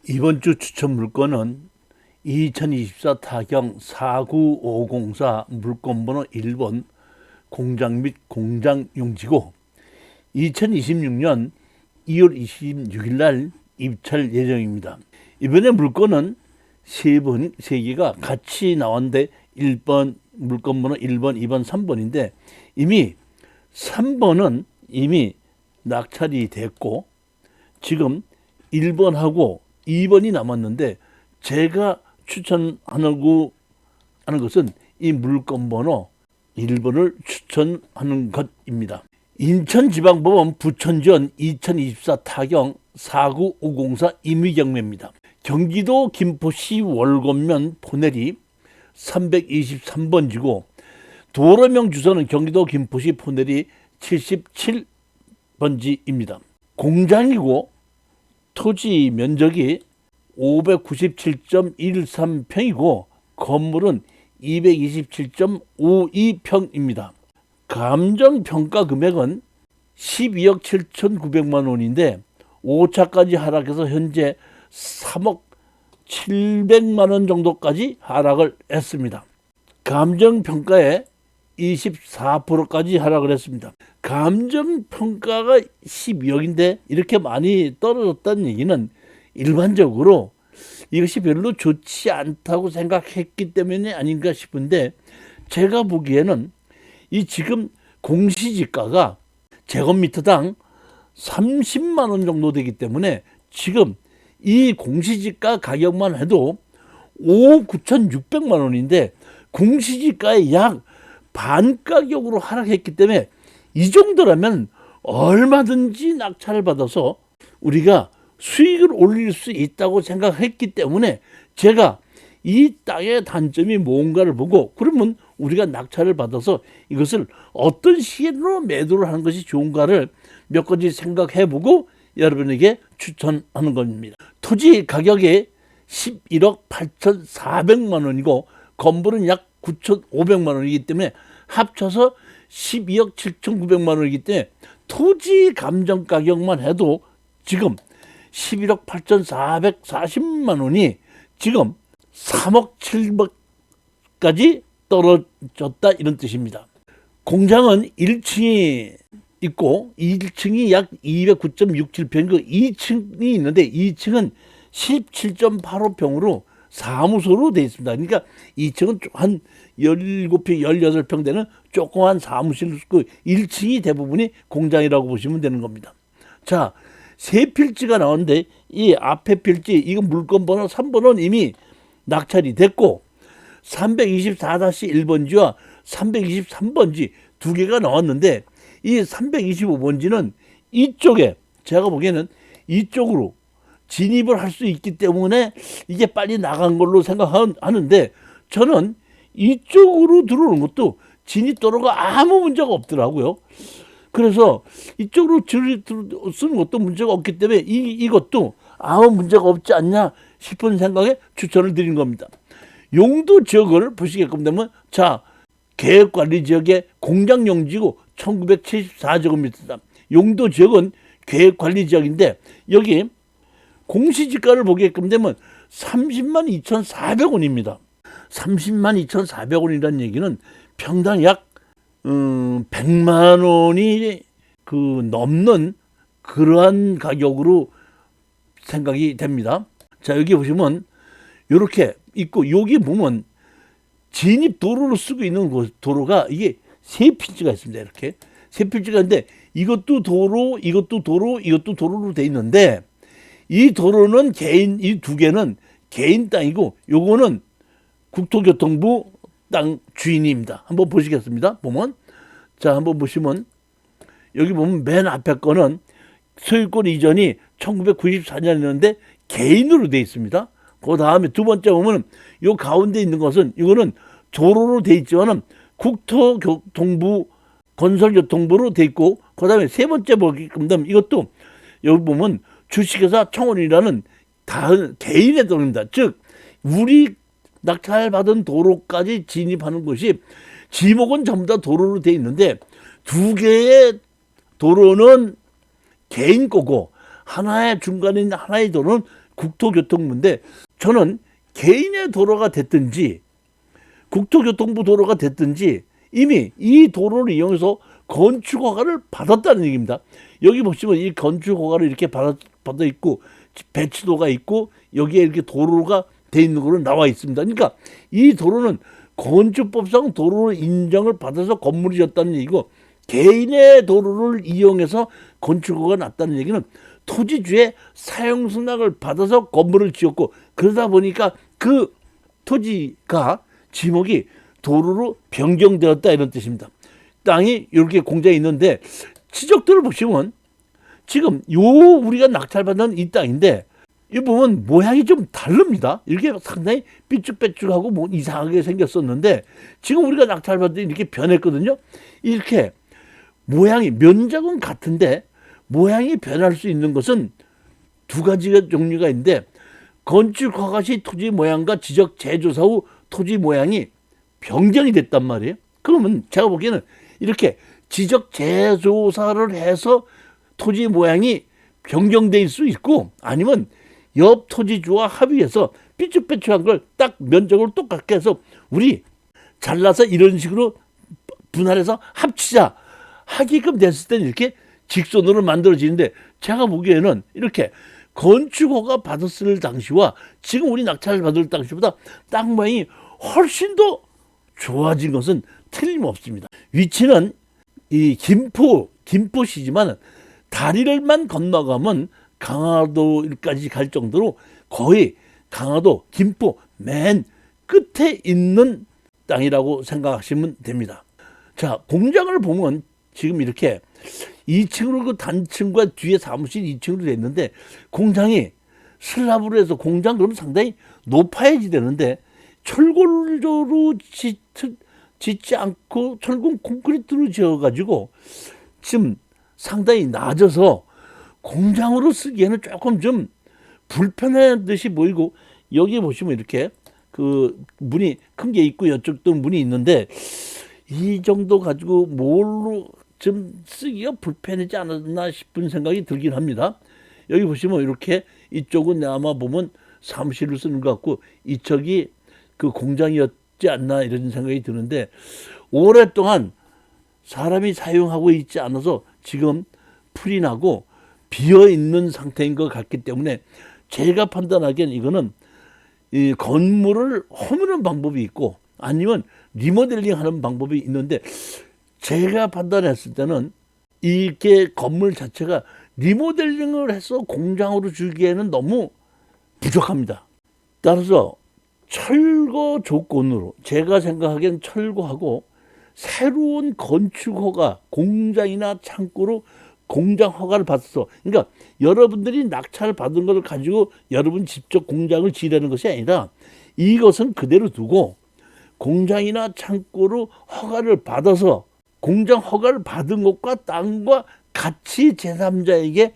이번 주 추천 물건은 2024 타경 49504 물건번호 1번 공장 및 공장용지고 2026년 2월 26일 날 입찰 예정입니다. 이번에 물건은 세 개가 같이 나왔는데 1번 물건번호 1번, 2번, 3번인데 이미 3번은 이미 낙찰이 됐고 지금 1번하고 2번이 남았는데 제가 추천하는 것은 이 물건번호 1번을 추천하는 것입니다. 인천지방법원 부천지원 2024 타경 49504 임의경매입니다. 경기도 김포시 월곤면 포내리 323번지고 도로명 주소는 경기도 김포시 포내리 77번지입니다. 공장이고 토지 면적이 597.13평이고 건물은 227.52평입니다. 감정평가 금액은 12억 7,900만 원인데 5차까지 하락해서 현재 3억 700만 원 정도까지 하락을 했습니다. 감정평가에 24%까지 하락을 했습니다. 감정평가가 12억인데 이렇게 많이 떨어졌다는 얘기는 일반적으로 이것이 별로 좋지 않다고 생각했기 때문이 아닌가 싶은데 제가 보기에는 이 지금 공시지가가 제곱미터당 30만 원 정도 되기 때문에 지금 이 공시지가 가격만 해도 5억 9,600만 원인데 공시지가의 약 반 가격으로 하락했기 때문에 이 정도라면 얼마든지 낙찰을 받아서 우리가 수익을 올릴 수 있다고 생각했기 때문에 제가 이 땅의 단점이 뭔가를 보고 그러면 우리가 낙찰을 받아서 이것을 어떤 시기로 매도를 하는 것이 좋은가를 몇 가지 생각해보고 여러분에게 추천하는 겁니다. 토지 가격이 11억 8,400만 원이고 건물은 약 9,500만 원이기 때문에 합쳐서 12억 7,900만 원이기 때문에 토지 감정 가격만 해도 지금 11억 8,440만 원이 지금 3억 7억까지 떨어졌다 이런 뜻입니다. 공장은 1층이 있고 1층이 약 209.67평이고 2층이 있는데 2층은 17.85평으로 사무소로 되어 있습니다. 그러니까 2층은 한 17평, 18평 되는 조그만 사무실로 있고 1층이 대부분이 공장이라고 보시면 되는 겁니다. 자, 세 필지가 나왔는데 이 앞에 필지 이건 물건번호 3번은 이미 낙찰이 됐고 324-1번지와 323번지 두 개가 나왔는데 이 325번지는 이쪽에 제가 보기에는 이쪽으로 진입을 할 수 있기 때문에 이게 빨리 나간 걸로 생각하는데 저는 이쪽으로 들어오는 것도 진입도로가 아무 문제가 없더라고요. 그래서 이쪽으로 쓰는 것도 문제가 없기 때문에 이것도 아무 문제가 없지 않냐 싶은 생각에 추천을 드린 겁니다. 용도 지역을 보시게끔 되면 자, 계획관리지역의 공장용지고 1974제곱미터다. 용도 지역은 계획관리지역인데 여기 공시지가를 보게끔 되면 30만 2,400원입니다. 30만 2,400원이라는 얘기는 평당 약 100만 원이 넘는 그러한 가격으로 생각이 됩니다. 자, 여기 보시면 이렇게 있고 여기 보면 진입 도로로 쓰고 있는 도로가 이게 세 필지가 있습니다. 이렇게 세 필지가 있는데 이것도 도로, 이것도 도로, 이것도 도로로 돼 있는데 이 도로는 이 두 개는 개인 땅이고 요거는 국토교통부 땅 주인입니다. 한번 보시겠습니다. 보면 자, 한번 보시면 여기 보면 맨 앞에 거는 소유권 이전이 1994년이었는데 개인으로 돼 있습니다. 그 다음에 두 번째 보면 요 가운데 있는 것은 이거는 도로로 돼 있지만은 국토교통부 건설교통부로 돼 있고 그 다음에 세 번째 보게끔 되면 이것도 여기 보면 주식회사 청원이라는 개인의 돈입니다. 즉 우리 낙찰받은 도로까지 진입하는 것이 지목은 전부 다 도로로 돼 있는데 두 개의 도로는 개인 거고 하나의 중간에 있는 하나의 도로는 국토교통부인데 저는 개인의 도로가 됐든지 국토교통부 도로가 됐든지 이미 이 도로를 이용해서 건축 허가를 받았다는 얘기입니다. 여기 보시면 이 건축 허가를 이렇게 받아 있고 배치도가 있고 여기에 이렇게 도로가 돼 있는 걸로 나와 있습니다. 그러니까 이 도로는 건축법상 도로로 인정을 받아서 건물이 졌다는 얘기고, 개인의 도로를 이용해서 건축허가 났다는 얘기는 토지주의 사용승낙을 받아서 건물을 지었고, 그러다 보니까 그 토지가 지목이 도로로 변경되었다 이런 뜻입니다. 땅이 이렇게 공장이 있는데 지적들을 보시면 지금 요 우리가 낙찰받은 이 땅인데 이 보면 모양이 좀 다릅니다. 이렇게 상당히 삐쭉빼쭉하고 뭐 이상하게 생겼었는데 지금 우리가 낙찰받을 때 이렇게 변했거든요. 이렇게 모양이 면적은 같은데 모양이 변할 수 있는 것은 두 가지가 종류가 있는데, 건축 허가 시 토지 모양과 지적 재조사 후 토지 모양이 변경이 됐단 말이에요. 그러면 제가 보기에는 이렇게 지적 재조사를 해서 토지 모양이 변경될 수 있고, 아니면 옆 토지주와 합의해서 삐쭉빼쭉한 걸 딱 면적을 똑같게 해서 우리 잘라서 이런 식으로 분할해서 합치자 하게끔 됐을 때는 이렇게 직선으로 만들어지는데, 제가 보기에는 이렇게 건축허가 받았을 당시와 지금 우리 낙찰을 받을 당시보다 땅 모양이 훨씬 더 좋아진 것은 틀림없습니다. 위치는 이 김포시지만 다리를만 건너가면 강화도까지 갈 정도로 거의 강화도 김포 맨 끝에 있는 땅이라고 생각하시면 됩니다. 자, 공장을 보면 지금 이렇게 2층으로 그 단층과 뒤에 사무실 2층으로 돼 있는데, 공장이 슬랍으로 해서 공장 그러면 상당히 높아야지 되는데 철골조로 짓지 않고 철근 콘크리트로 지어가지고 지금 상당히 낮아서 공장으로 쓰기에는 조금 좀 불편한 듯이 보이고, 여기 보시면 이렇게 그 문이 큰 게 있고 이쪽도 문이 있는데 이 정도 가지고 뭘로 좀 쓰기가 불편하지 않았나 싶은 생각이 들긴 합니다. 여기 보시면 이렇게 이쪽은 아마 보면 사무실로 쓰는 것 같고 이쪽이 그 공장이었지 않나 이런 생각이 드는데, 오랫동안 사람이 사용하고 있지 않아서 지금 풀이 나고 비어 있는 상태인 것 같기 때문에 제가 판단하기엔 이거는 이 건물을 허무는 방법이 있고 아니면 리모델링 하는 방법이 있는데, 제가 판단했을 때는 이게 건물 자체가 리모델링을 해서 공장으로 주기에는 너무 부족합니다. 따라서 철거 조건으로 제가 생각하기엔 철거하고 새로운 건축허가 공장이나 창고로 공장 허가를 받았어. 그러니까 여러분들이 낙찰 받은 걸 가지고 여러분 직접 공장을 지으려는 것이 아니라 이것은 그대로 두고 공장이나 창고로 허가를 받아서 공장 허가를 받은 것과 땅과 같이 제3자에게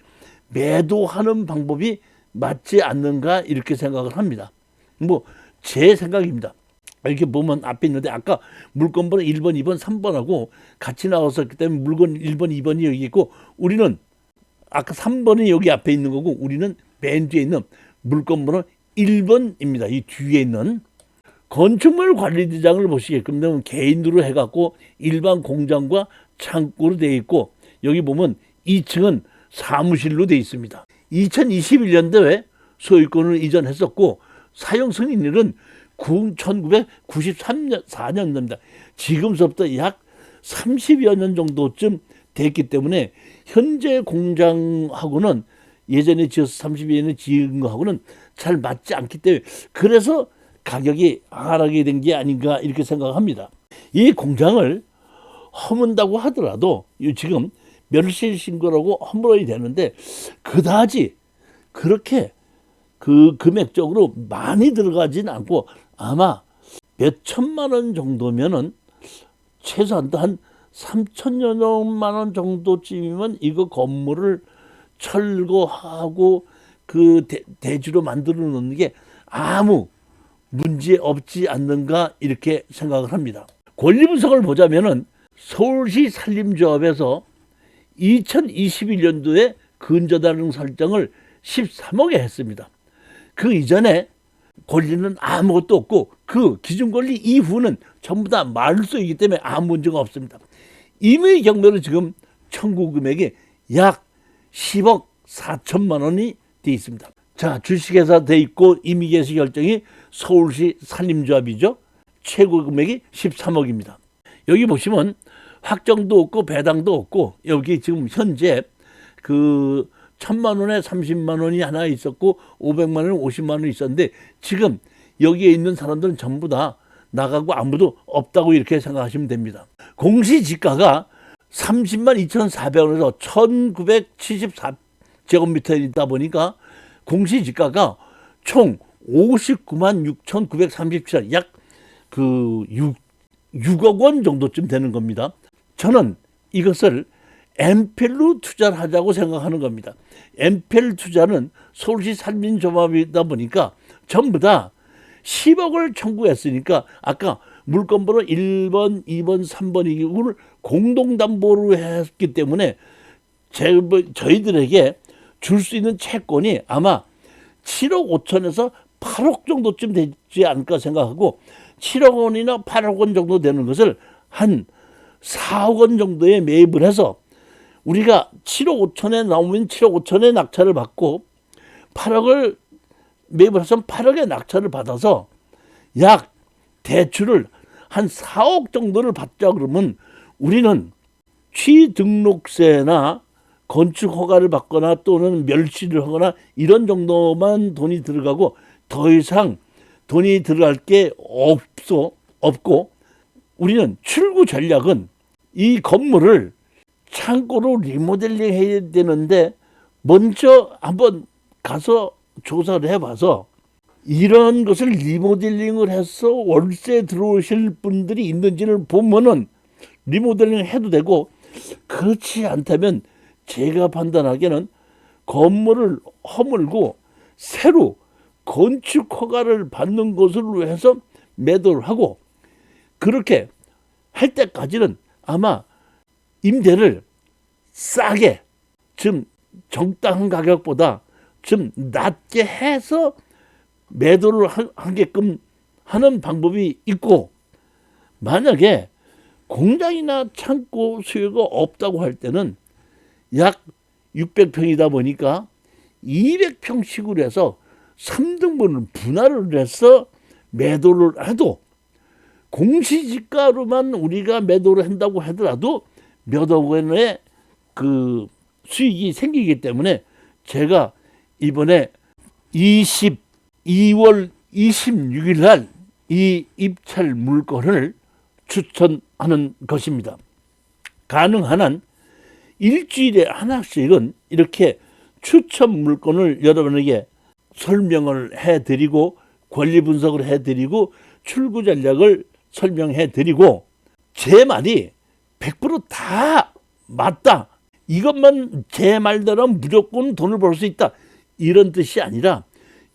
매도하는 방법이 맞지 않는가 이렇게 생각을 합니다. 뭐 제 생각입니다. 이렇게 보면 앞에 있는데 아까 물건번호 1번, 2번, 3번하고 같이 나왔었기 때문에 물건 1번, 2번이 여기 있고 우리는 아까 3번이 여기 앞에 있는 거고 우리는 맨 뒤에 있는 물건번호 1번입니다. 이 뒤에 있는 건축물 관리대장을 보시게끔 되면 개인으로 해갖고 일반 공장과 창고로 되어 있고 여기 보면 2층은 사무실로 되어 있습니다. 2021년도에 소유권을 이전했었고 사용 승인일은 1993년, 지금서부터 약 30여 년 정도쯤 됐기 때문에 현재 공장하고는 예전에 지어서 30여 년 지은 거하고는 잘 맞지 않기 때문에 그래서 가격이 하락이 된 게 아닌가 이렇게 생각합니다. 이 공장을 허문다고 하더라도 지금 멸실 신고라고 허물어야 되는데 그다지 그렇게 그 금액적으로 많이 들어가진 않고 아마 몇 천만 원 정도면은 최소한 한 3천여만 원 정도쯤이면 이거 건물을 철거하고 그 대지로 만들어 놓는 게 아무 문제 없지 않는가 이렇게 생각을 합니다. 권리 분석을 보자면은 서울시 산림조합에서 2021년도에 근저당 설정을 13억에 했습니다. 그 이전에 권리는 아무것도 없고 그 기준 권리 이후는 전부 다 말소이기 때문에 아무 문제가 없습니다. 임의 경매로 지금 청구 금액이 약 10억 4천만 원이 돼 있습니다. 자, 주식회사 돼 있고 임의개시 결정이 서울시 산림조합이죠. 최고 금액이 13억입니다. 여기 보시면 확정도 없고 배당도 없고 여기 지금 현재 그 1,000만 원에 30만 원이 하나 있었고 500만 원에 50만 원이 있었는데 지금 여기에 있는 사람들은 전부 다 나가고 아무도 없다고 이렇게 생각하시면 됩니다. 공시지가가 30만 2,400원에서 1,974제곱미터에 있다 보니까 공시지가가 총 59만 6,937원, 약 그 6억 원 정도쯤 되는 겁니다. 저는 이것을 엠필로 투자를 하자고 생각하는 겁니다. 엠필 투자는 서울시 산림조합이다 보니까 전부 다 10억을 청구했으니까 아까 물건번호 1번, 2번, 3번 이걸 공동담보로 했기 때문에 저희들에게 줄 수 있는 채권이 아마 7억 5천에서 8억 정도쯤 되지 않을까 생각하고 7억 원이나 8억 원 정도 되는 것을 한 4억 원 정도에 매입을 해서 우리가 7억 5천에 나오면 7억 5천의 낙찰을 받고 8억을 매입을 해서 8억의 낙찰을 받아서 약 대출을 한 4억 정도를 받자 그러면 우리는 취등록세나 건축 허가를 받거나 또는 멸실을 하거나 이런 정도만 돈이 들어가고 더 이상 돈이 들어갈 게 없고 우리는 출구 전략은 이 건물을 창고로 리모델링 해야 되는데 먼저 한번 가서 조사를 해봐서 이런 것을 리모델링을 해서 월세 들어오실 분들이 있는지를 보면은 리모델링 해도 되고 그렇지 않다면 제가 판단하기에는 건물을 허물고 새로 건축 허가를 받는 것으로 해서 매도를 하고 그렇게 할 때까지는 아마 임대를 싸게 좀 적당한 가격보다 좀 낮게 해서 매도를 하게끔 하는 방법이 있고 만약에 공장이나 창고 수요가 없다고 할 때는 약 600평이다 보니까 200평씩으로 해서 3등분을 분할을 해서 매도를 해도 공시지가로만 우리가 매도를 한다고 하더라도 몇억 원의 그 수익이 생기기 때문에 제가 이번에 22월 26일 날 이 입찰 물건을 추천하는 것입니다. 가능한 한 일주일에 하나씩은 이렇게 추천 물건을 여러분에게 설명을 해드리고 권리 분석을 해드리고 출구 전략을 설명해드리고 제 말이 100%다 맞다. 이것만 제 말대로 무조건 돈을 벌 수 있다. 이런 뜻이 아니라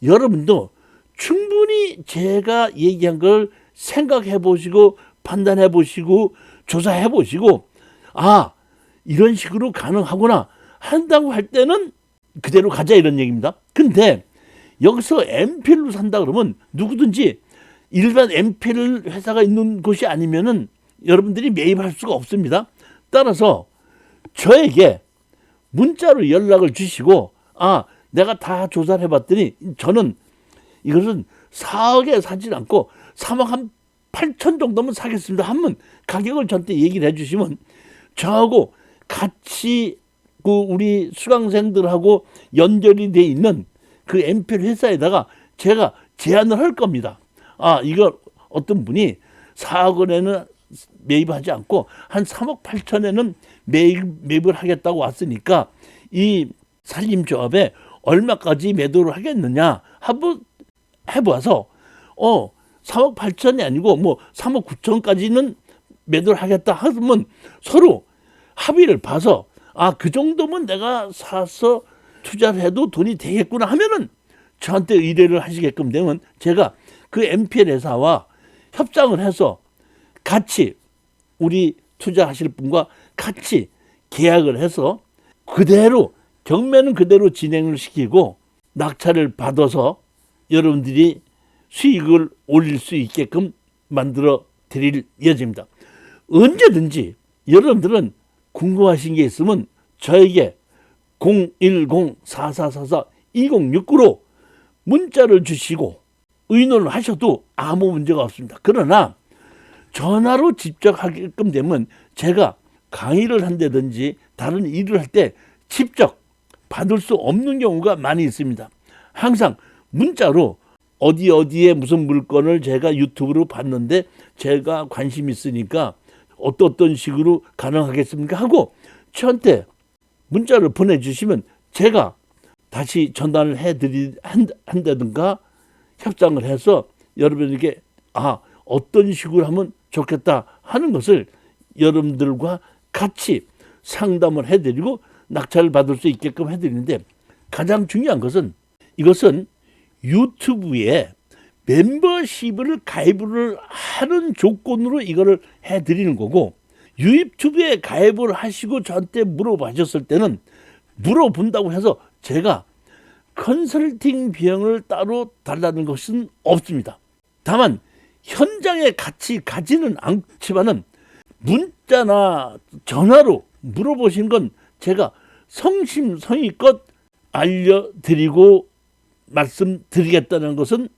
여러분도 충분히 제가 얘기한 걸 생각해 보시고 판단해 보시고 조사해 보시고 아 이런 식으로 가능하구나 한다고 할 때는 그대로 가자 이런 얘기입니다. 근데 여기서 엠필로 산다 그러면 누구든지 일반 엠필 회사가 있는 곳이 아니면은 여러분들이 매입할 수가 없습니다. 따라서 저에게 문자로 연락을 주시고 아 내가 다 조사를 해봤더니 저는 이것은 4억에 사지 않고 3억 한 8천 정도면 사겠습니다 하면 가격을 저한테 얘기를 해주시면 저하고 같이 그 우리 수강생들하고 연결이 돼 있는 그 엠필 회사에다가 제가 제안을 할 겁니다. 아 이거 어떤 분이 4억 원에는 매입하지 않고 한 3억 8천에는 매입을 하겠다고 왔으니까 이 산림조합에 얼마까지 매도를 하겠느냐 한번 해봐서 3억 8천이 아니고 뭐 3억 9천까지는 매도를 하겠다 하면 서로 합의를 봐서 아 그 정도면 내가 사서 투자를 해도 돈이 되겠구나 하면은 저한테 의뢰를 하시게끔 되면 제가 그 MPL 회사와 협상을 해서 같이 우리 투자하실 분과 같이 계약을 해서 그대로 경매는 그대로 진행을 시키고 낙찰을 받아서 여러분들이 수익을 올릴 수 있게끔 만들어 드릴 예정입니다. 언제든지 여러분들은 궁금하신 게 있으면 저에게 010-4444-2069로 문자를 주시고 의논을 하셔도 아무 문제가 없습니다. 그러나 전화로 직접 하게끔 되면 제가 강의를 한다든지 다른 일을 할 때 직접 받을 수 없는 경우가 많이 있습니다. 항상 문자로 어디에 무슨 물건을 제가 유튜브로 봤는데 제가 관심 있으니까 어떤 식으로 가능하겠습니까 하고 저한테 문자를 보내주시면 제가 다시 전달을 한다든가 협상을 해서 여러분에게 어떤 식으로 하면 좋겠다 하는 것을 여러분들과 같이 상담을 해드리고 낙찰을 받을 수 있게끔 해드리는데, 가장 중요한 것은 이것은 유튜브에 멤버십을 가입을 하는 조건으로 이거를 해드리는 거고, 유튜브에 가입을 하시고 저한테 물어보셨을 때는 물어본다고 해서 제가 컨설팅 비용을 따로 달라는 것은 없습니다. 다만 현장에 같이 가지는 않지만은 문자나 전화로 물어보신 건 제가 성심성의껏 알려드리고 말씀드리겠다는 것은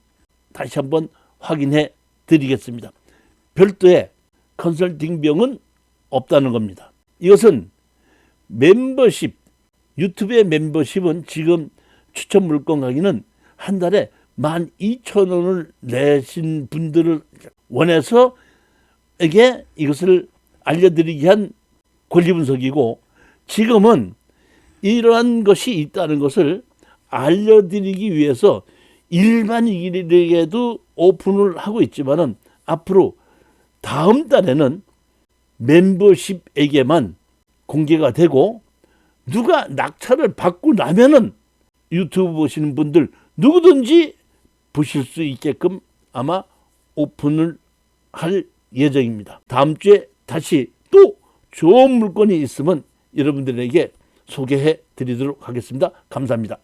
다시 한번 확인해 드리겠습니다. 별도의 컨설팅 비용은 없다는 겁니다. 이것은 멤버십, 유튜브의 멤버십은 지금 추천 물건 강의는 한 달에 12,000원을 내신 분들을 원해서 이것을 알려드리기 위한 권리 분석이고, 지금은 이러한 것이 있다는 것을 알려드리기 위해서 일반인에게도 오픈을 하고 있지만은 앞으로 다음 달에는 멤버십에게만 공개가 되고, 누가 낙찰을 받고 나면은 유튜브 보시는 분들 누구든지 보실 수 있게끔 아마 오픈을 할 예정입니다. 다음 주에 다시 또 좋은 물건이 있으면 여러분들에게 소개해 드리도록 하겠습니다. 감사합니다.